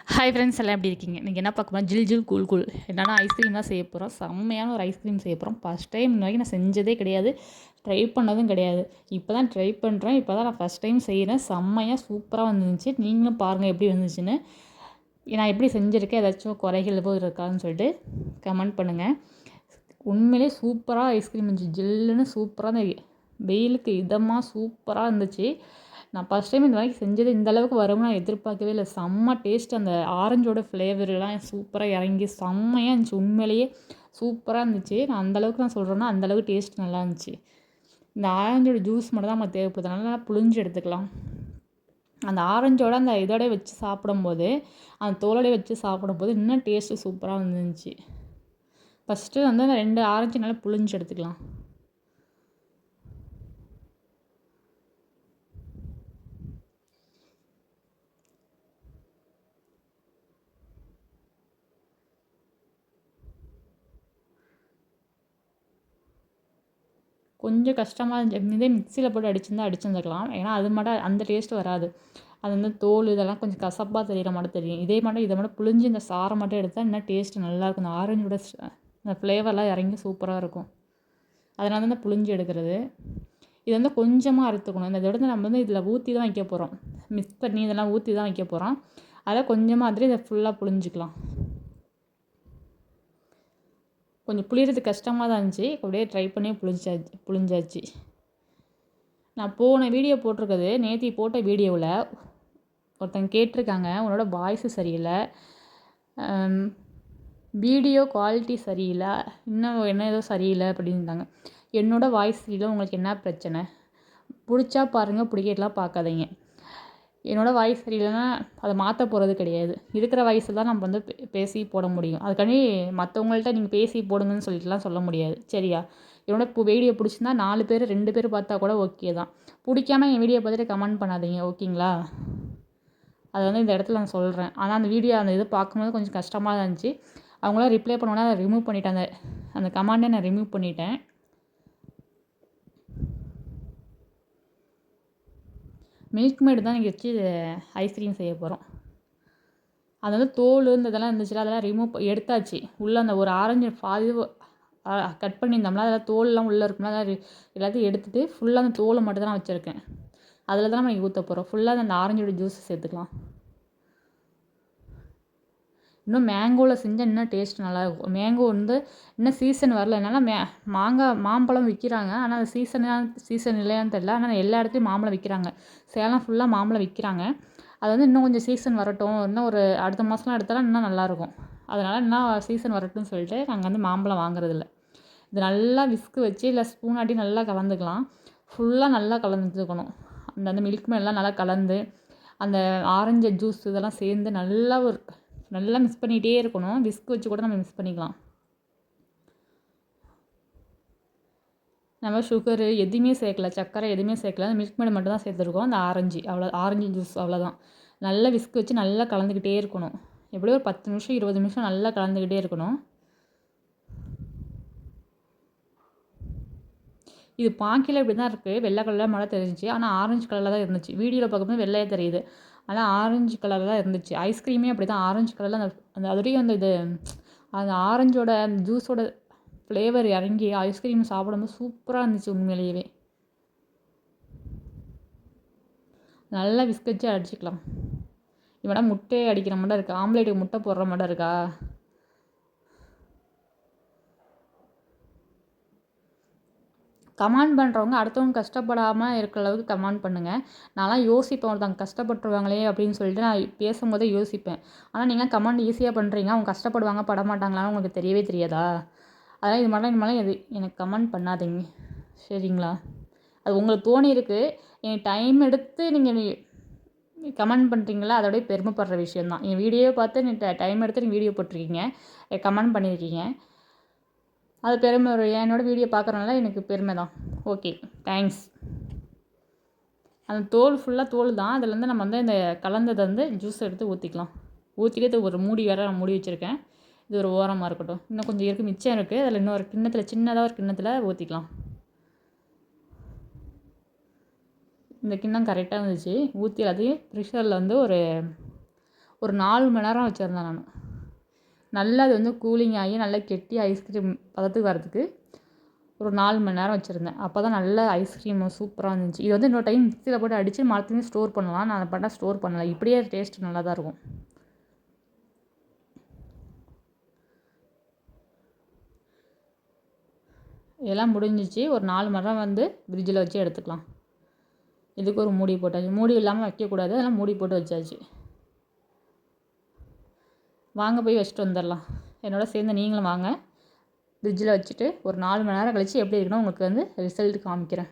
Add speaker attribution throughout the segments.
Speaker 1: Hi friends, எல்லாம் எப்படி இருக்கீங்க? இன்றைக்கி என்ன பார்க்க போகிறோம்? ஜில் ஜில் கூல் கூல் என்னென்னா ஐஸ்கிரீம் தான் செய்ய போகிறோம். செம்மையான ஒரு ஐஸ்கிரீம் செய்ய போகிறோம். ஃபஸ்ட் டைம் இன்ன வரைக்கும் நான் செஞ்சதே கிடையாது, ட்ரை பண்ணதும் கிடையாது. இப்போ தான் ட்ரை பண்ணுறேன். இப்போ தான் நான் ஃபஸ்ட் டைம் செய்கிறேன். செம்மையாக சூப்பராக வந்துருந்துச்சு. நீங்களும் பாருங்கள் எப்படி வந்துச்சுன்னு. நான் எப்படி செஞ்சுருக்கேன், ஏதாச்சும் குறைகள் எதுவும் இருக்கான்னு சொல்லிட்டு கமெண்ட் பண்ணுங்கள். உண்மையிலே சூப்பராக ஐஸ்கிரீம் இருந்துச்சு. ஜில்லுன்னு சூப்பராக இந்த வெயிலுக்கு இதமாக சூப்பராக இருந்துச்சு. நான் ஃபஸ்ட் டைம் இந்த வரைக்கும் செஞ்சது இந்த அளவுக்கு வரும்னு நான் எதிர்பார்க்கவே இல்லை. செம்ம டேஸ்ட். அந்த ஆரஞ்சோட ஃப்ளேவர்லாம் சூப்பராக இறங்கி செம்மையாக இருந்துச்சு. உண்மையிலேயே சூப்பராக இருந்துச்சு. நான் அந்தளவுக்கு நான் சொல்கிறேன்னா அந்தளவுக்கு டேஸ்ட் நல்லா இருந்துச்சு. இந்த ஆரஞ்சோட ஜூஸ் மட்டும் தான் நமக்கு தேவைப்படுது. நல்லா புழிஞ்சு எடுத்துக்கலாம். அந்த ஆரஞ்சோட அந்த இதோட வச்சு சாப்பிடும்போது, அந்த தோலோட வச்சு சாப்பிடும்போது இன்னும் டேஸ்ட்டு சூப்பராக வந்துருந்துச்சு. ஃபஸ்ட்டு வந்து அந்த 2 ஆரஞ்சு நல்லா புழிஞ்சு எடுத்துக்கலாம். கொஞ்சம் கஷ்டமாக இருந்துச்சு. இதே மிக்ஸியில் போட்டு அடிச்சிருந்துக்கலாம். ஏன்னா அது மட்டும் அந்த டேஸ்ட் வராது. அது வந்து தோல் இதெல்லாம் கொஞ்சம் கசப்பாக தெரிகிற மாதிரி தெரியும். இதை மட்டும் புழிஞ்சு இந்த சாறை மட்டும் எடுத்தால் இன்னும் டேஸ்ட்டு நல்லாயிருக்கும். இந்த ஆரஞ்சோட அந்த ஃப்ளேவர்லாம் இறங்கி சூப்பராக இருக்கும். அதனால தான் இந்த புழிஞ்சு எடுக்கிறது. இது வந்து கொஞ்சமாக அறுத்துக்கணும். இந்த இதோட நம்ம வந்து இதில் ஊற்றி தான் வைக்க போகிறோம். மிக்ஸ் பண்ணி இதெல்லாம் ஊற்றி தான் வைக்க போகிறோம். அதில் கொஞ்சமாக அதில் இதை ஃபுல்லாக புழிஞ்சிக்கலாம். கொஞ்சம் புளியறது கஷ்டமாக தான் இருந்துச்சு. அப்படியே ட்ரை பண்ணி புழிஞ்சாச்சு. நான் போன வீடியோ போட்டிருக்குது. நேற்று போட்ட வீடியோவில் ஒருத்தங்க கேட்டிருக்காங்க, உன்னோட வாய்ஸு சரியில்லை, வீடியோ குவாலிட்டி சரியில்லை, இன்னும் என்ன ஏதோ சரியில்லை அப்படின்ட்டாங்க. என்னோடய வாய்ஸ் சரியில்லை, உங்களுக்கு என்ன பிரச்சனை? பிடிச்சா பாருங்கள், பிடிக்கலாம் பார்க்காதீங்க. என்னோடய வாய்ஸ் சரியில்லைன்னா அதை மாற்ற போகிறது கிடையாது. இருக்கிற வாய்ஸில் தான் நம்ம வந்து பேசி போட முடியும். அதுக்காண்டி மற்றவங்கள்ட்ட நீங்கள் பேசி போடுங்கன்னு சொல்லிட்டுலாம் சொல்ல முடியாது. சரியா? என்னோட வீடியோ பிடிச்சிருந்தா 4 பேர் 2 பேர் பார்த்தா கூட ஓகே தான். பிடிக்காம என் வீடியோ பார்த்துட்டு கமெண்ட் பண்ணாதீங்க, ஓகேங்களா? அதை வந்து இந்த இடத்துல நான் சொல்கிறேன். ஆனால் அந்த வீடியோ அந்த இது பார்க்கும்போது கொஞ்சம் கஷ்டமாக தான் இருந்துச்சு. அவங்களாம் ரிப்ளை பண்ணோன்னா அதை ரிமூவ் பண்ணிட்டேன். அந்த கமெண்டை நான் ரிமூவ் பண்ணிட்டேன். மில்க் மேடு தான் இன்றைக்கி வச்சு ஐஸ்கிரீம் செய்ய போகிறோம். அது வந்து தோல் இந்த இதெல்லாம் இருந்துச்சுல, அதெல்லாம் ரிமூவ் எடுத்தாச்சு. உள்ளே அந்த ஒரு ஆரஞ்சு பாதி கட் பண்ணியிருந்தோம்ல, அதெல்லாம் தோல்லாம் உள்ளே இருக்கும்ல, அதெல்லாம் எல்லாத்தையும் எடுத்துகிட்டு ஃபுல்லாக அந்த தோலை மட்டும் தான் நான் வச்சுருக்கேன். அதில் தான் நம்ம ஊற்ற போகிறோம். ஃபுல்லாக அந்த ஆரஞ்சோட ஜூஸ் சேர்த்துக்கலாம். இன்னும் மேங்கோவில் செஞ்சால் இன்னும் டேஸ்ட் நல்லாயிருக்கும். மேங்கோ வந்து இன்னும் சீசன் வரல. என்னால் மாம்பழம் விற்கிறாங்க. ஆனால் அது சீசன் இல்லையான்னு தெரில. ஆனால் எல்லா இடத்துலையும் மாம்பழம் விற்கிறாங்க. சேலம் ஃபுல்லாக மாம்பழம் விற்கிறாங்க. அது வந்து இன்னும் கொஞ்சம் சீசன் வரட்டும், இன்னும் ஒரு அடுத்த மாதம்லாம் எடுத்தாலும் இன்னும் நல்லாயிருக்கும். அதனால் இன்னும் சீசன் வரட்டும்னு சொல்லிட்டு நாங்கள் வந்து மாம்பழம் வாங்குறதில்ல. இது நல்லா விஸ்கு வச்சு இல்லை ஸ்பூனாட்டி நல்லா கலந்துக்கலாம். ஃபுல்லாக நல்லா கலந்துக்கணும். அந்த மில்க் மேலாம் நல்லா கலந்து அந்த ஆரஞ்சு ஜூஸ் இதெல்லாம் சேர்ந்து நல்லா மிக்ஸ் பண்ணிகிட்டே இருக்கணும். விஸ்க் வச்சு கூட நம்ம மிக்ஸ் பண்ணிக்கலாம். நம்ம சுகரு எதுவுமே சேர்க்கல, சர்க்கரை எதுவுமே சேர்க்கல. அந்த மில்க் மேட் மட்டும் தான் சேர்த்துருக்கோம். அந்த ஆரஞ்சு ஜூஸ் அவ்வளோதான். நல்லா விஸ்க் வச்சு நல்லா கலந்துக்கிட்டே இருக்கணும். எப்படியும் ஒரு 10 நிமிஷம் 20 நிமிஷம் நல்லா கலந்துக்கிட்டே இருக்கணும். இது பார்க்கையில இப்படி தான் இருக்குது. வெள்ளை கலரில் மழை தெரிஞ்சிச்சு. ஆனால் ஆரஞ்சு கலரில் தான் இருந்துச்சு. வீடியோவில் பார்க்கும்போது வெள்ளையாக தெரியுது. ஆனால் ஆரஞ்சு கலரில் தான் இருந்துச்சு. ஐஸ்கிரீமே அப்படி தான் ஆரஞ்சு கலரில் அந்த அதுலேயும் அந்த ஆரஞ்சோட ஜூஸோட ஃப்ளேவர் இறங்கி ஐஸ்கிரீம் சாப்பிடும்போது சூப்பராக இருந்துச்சு உண்மையிலேயே. நல்லா விஸ்க் வச்சு அடிச்சுக்கலாம். இவனா முட்டையை அடிக்கிற மாதிரி இருக்கா? ஆம்லேட்டுக்கு முட்டை போடுற மாதிரி இருக்கா? கமெண்ட் பண்ணுறவங்க அடுத்தவங்க கஷ்டப்படாமல் இருக்கிற அளவுக்கு கமெண்ட் பண்ணுங்கள். நான்லாம் யோசிப்பேன், ஒருத்தவங்க கஷ்டப்பட்டுருவாங்களே அப்படின்னு சொல்லிட்டு நான் பேசும்போதே யோசிப்பேன். ஆனால் நீங்கள் கமெண்ட் ஈஸியாக பண்ணுறீங்க. அவங்க கஷ்டப்படுவாங்க படமாட்டாங்களான்னு உங்களுக்கு தெரியவே தெரியாதா? அதனால் இது மாதிரிலாம் எனக்கு கமெண்ட் பண்ணாதீங்க, சரிங்களா? அது உங்களுக்கு தோணியிருக்கு. என் டைம் எடுத்து நீங்கள் கமெண்ட் பண்ணுறீங்களா, அதோடய பெருமைப்படுற விஷயந்தான். என் வீடியோவை பார்த்து டைம் எடுத்து நீங்கள் வீடியோ போட்டிருக்கீங்க, கமெண்ட் பண்ணியிருக்கீங்க. அது பெருமை. என்னோடய வீடியோ பார்க்குறதுனால எனக்கு பெருமை தான். Okay, thanks. அந்த ஃபுல்லாக தோல் தான். அதுலேருந்து நம்ம வந்து இந்த கலந்ததை வந்து ஜூஸ் எடுத்து ஊற்றிக்கலாம். ஊற்றிட்டு ஒரு மூடி வேறு நான் மூடி வச்சுருக்கேன். இது ஒரு ஓரமாக இருக்கட்டும். இன்னும் கொஞ்சம் இருக்குது, மிச்சம் இருக்குது. அதில் இன்னொரு கிண்ணத்தில் சின்னதாக ஒரு கிண்ணத்தில் ஊற்றிக்கலாம். இந்த கிண்ணம் கரெக்டாக இருந்துச்சு. ஊற்றி எல்லாத்தையும் ப்ரெஷரில் வந்து ஒரு ஒரு 4 மணி நேரம் வச்சுருந்தேன் நான். நல்லா அது வந்து கூலிங் ஆகி நல்லா கெட்டி ஐஸ்கிரீம் பதத்துக்கு வரதுக்கு ஒரு 4 மணி நேரம் வச்சுருந்தேன். அப்போ தான் நல்ல ஐஸ்கிரீம் சூப்பராக இருந்துச்சு. இது வந்து இன்னொரு டைம் மிக்ஸியில் போட்டு அடித்து மரத்துலேயும் ஸ்டோர் பண்ணலாம். நான் அதை பண்ணால் ஸ்டோர் பண்ணலை. இப்படியே டேஸ்ட் நல்லா தான் இருக்கும். இதெல்லாம் முடிஞ்சிச்சு. ஒரு 4 மணி நேரம் வந்து ஃப்ரிட்ஜில் வச்சு எடுத்துக்கலாம். இதுக்கு ஒரு மூடி போட்டாச்சு. மூடி இல்லாமல் வைக்கக்கூடாது, அதெல்லாம் மூடி போட்டு வச்சாச்சு. வாங்க போய் வச்சுட்டு வந்துடலாம். என்னோட சேர்ந்து நீங்களும் வாங்க. ஃப்ரிட்ஜில் வச்சுட்டு ஒரு 4 மணி நேரம் கழித்து எப்படி இருக்குன்னு உங்களுக்கு வந்து ரிசல்ட் காமிக்கிறேன்.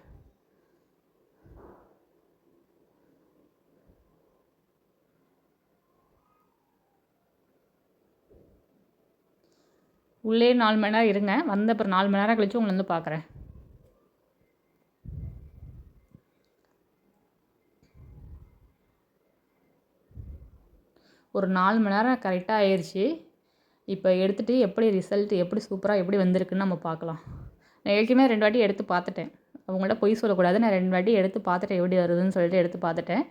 Speaker 1: உள்ளே 4 மணி நேரம் இருங்க. வந்த அப்புறம் 4 மணி நேரம் கழித்து உங்களை வந்து பார்க்குறேன். ஒரு 4 மணி நேரம் கரெக்டாக ஆயிடுச்சு. இப்போ எடுத்துகிட்டு எப்படி ரிசல்ட் எப்படி சூப்பராக எப்படி வந்திருக்குன்னு நம்ம பார்க்கலாம். நான் ஏற்கனவே 2 வாட்டி எடுத்து பார்த்துட்டேன். அவங்கள்ட்ட பொய் சொல்லக்கூடாது. நான் 2 வாட்டி எடுத்து பார்த்துட்டேன் எப்படி வருதுன்னு சொல்லிட்டு எடுத்து பார்த்துட்டேன்.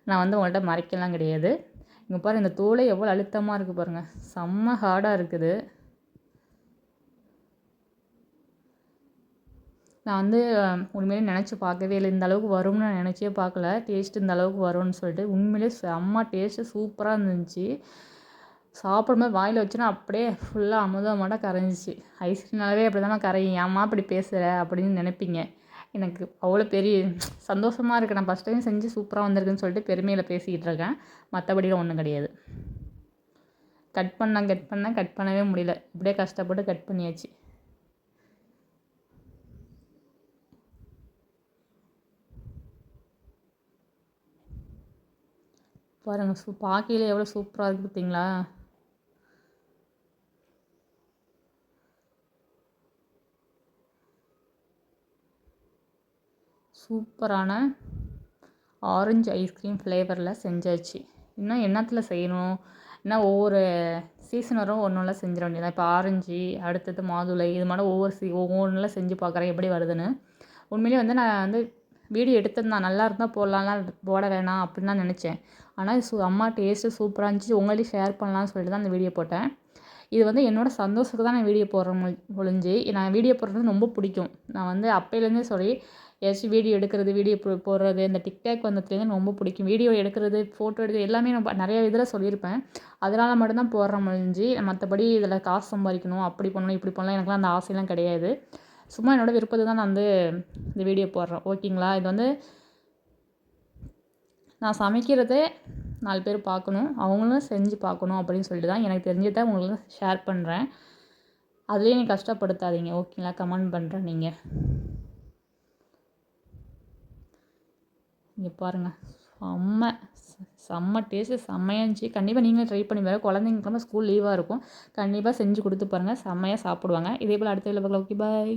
Speaker 1: நான் வந்து உங்கள்கிட்ட மறைக்கலாம் கிடையாது. இங்கே பாருங்கள், இந்த தோலை எவ்வளோ அழுத்தமாக இருக்குது பாருங்கள். செம்ம ஹார்டாக இருக்குது. நான் வந்து உண்மையிலே நினச்சி பார்க்கவே இல்லை. இந்த அளவுக்கு வரும்னு நான் நினச்சே பார்க்கல. டேஸ்ட் இந்த அளவுக்கு வரும்னு சொல்லிட்டு. உண்மையிலே செம்ம டேஸ்ட்டு சூப்பராக இருந்துச்சு. சாப்பிடும்போது வாயில் வச்சோன்னா அப்படியே ஃபுல்லாக அமுதமாட்ட கரைஞ்சிச்சு. ஐஸ்கிரீம்னாலே அப்படி தானே கரையும். ஏம்மா அப்படி பேசுகிற அப்படின்னு நினைப்பீங்க. எனக்கு அவ்வளோ பெரிய சந்தோஷமாக இருக்குது. நான் ஃபஸ்ட் டைம் செஞ்சு சூப்பராக வந்திருக்குன்னு சொல்லிட்டு பெருமையில் பேசிக்கிட்டு இருக்கேன். மற்றபடிலாம் ஒன்றும் கிடையாது. கட் பண்ணவே முடியல. இப்படியே கஷ்டப்பட்டு கட் பண்ணியாச்சு. பாருங்கள், பார்க்கையில எவ்வளோ சூப்பராக இருக்குது பார்த்தீங்களா? சூப்பரான ஆரஞ்சு ஐஸ்கிரீம் ஃப்ளேவரில் செஞ்சாச்சு. இன்னும் என்னத்தில் செய்யணும்? இன்னும் ஒவ்வொரு சீசன் வரும் ஒன்றொன்றுலாம் செஞ்சிட வேண்டியதான். இப்போ ஆரஞ்சு, அடுத்தது மாதுளை, இது மாதிரி ஒவ்வொன்றுலாம் செஞ்சு பார்க்குறேன் எப்படி வருதுன்னு. உண்மையிலேயே வந்து நான் வந்து வீடியோ எடுத்திருந்தேன். நல்லா இருந்தால் போடலாம்லாம் போட வேணாம் அப்படின்னு தான் நினச்சேன். ஆனால் அம்மா டேஸ்ட்டு சூப்பராக இருந்துச்சு. உங்கள்கிட்ட ஷேர் பண்ணலான்னு சொல்லிட்டு தான் அந்த வீடியோ போட்டேன். இது வந்து என்னோடய சந்தோஷத்துக்கு தான் நான் வீடியோ போடுறேன் ஒழிஞ்சு நான் வீடியோ போடுறது ரொம்ப பிடிக்கும். நான் வந்து அப்போலேருந்தே சொல்லி ஏதாச்சும் வீடியோ எடுக்கிறது, வீடியோ போடுறது, இந்த டிக்டாக் வந்ததுலேருந்து ரொம்ப பிடிக்கும். வீடியோ எடுக்கிறது, ஃபோட்டோ எடுக்கிறது எல்லாமே நான் நிறைய இதில் சொல்லியிருப்பேன். அதனால் மட்டும்தான் போடுறேன் ஒழிஞ்சு மற்றபடி இதில் காசு சம்பாதிக்கணும், அப்படி பண்ணணும், இப்படி பண்ணலாம் எனக்குலாம் அந்த ஆசையெல்லாம் கிடையாது. சும்மா என்னோடய விருப்பத்தை தான் நான் வந்து இந்த வீடியோ போடுறேன். ஓகேங்களா? இது வந்து நான் சமைக்கிறதே 4 பேர் பார்க்கணும், அவங்களும் செஞ்சு பார்க்கணும் அப்படின்னு சொல்லிட்டு தான் எனக்கு தெரிஞ்சதை உங்களுக்கு ஷேர் பண்ணுறேன். அதுலேயும் நீங்கள் கஷ்டப்படுத்தாதீங்க. ஓகேங்களா? கமெண்ட் பண்ணுறேன் நீங்கள். இங்கே பாருங்கள், செம்ம டேஸ்ட்டு செம்மையாக இருந்துச்சு. கண்டிப்பாக நீங்களும் ட்ரை பண்ணி பாருங்கள். குழந்தைங்களுக்குலாம் ஸ்கூல் லீவாக இருக்கும். கண்டிப்பாக செஞ்சு கொடுத்து பாருங்கள். செம்மையாக சாப்பிடுவாங்க. இதே போல் அடுத்த வீடியோவில் பார்க்கலாம். ஓகே, பாய்.